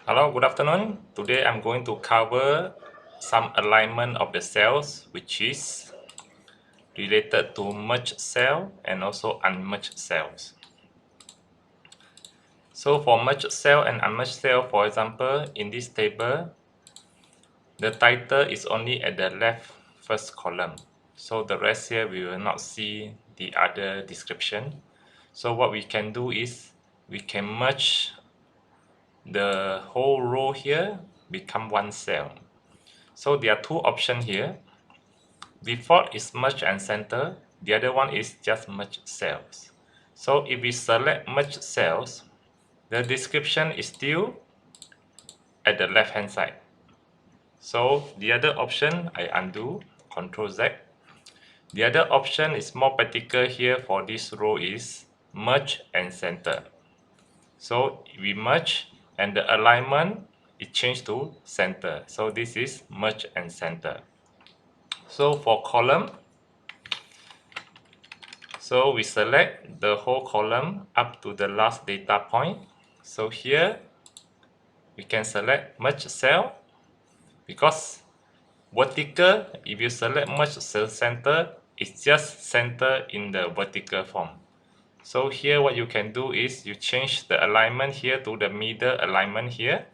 Hello, good afternoon. Today I'm going to cover some alignment of the cells which is related to merged cell and also unmerged cells. So for merged cell and unmerged cell, for example, in this table, the title is only at the left first column. So the rest here we will not see the other description. So what we can do is we can merge the whole row here become one cell. So there are two options here. Default is merge and center. The other one is just merge cells. So if we select merge cells, the description is still at the left hand side. So the other option I undo, Ctrl Z. The other option is more practical here for this row is merge and center. So we merge and the alignment is changed to center. So this is merge and center. So for column, so we select the whole column up to the last data point. So here we can select merge cell because vertical, if you select merge cell center, it's just center in the vertical form. So here what you can do is you change the alignment here to the middle alignment here.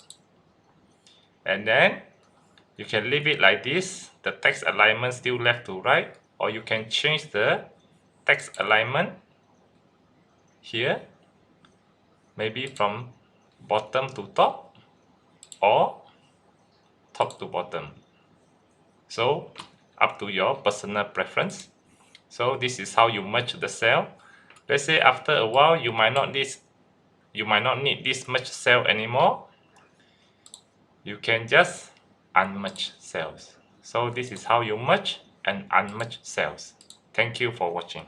And then you can leave it like this, the text alignment still left to right, or you can change the text alignment here, maybe from bottom to top or top to bottom. So up to your personal preference. So this is how you merge the cell. Let's say after a while you might not need this merge cell anymore. You can just unmerge cells. So this is how you merge and unmerge cells. Thank you for watching.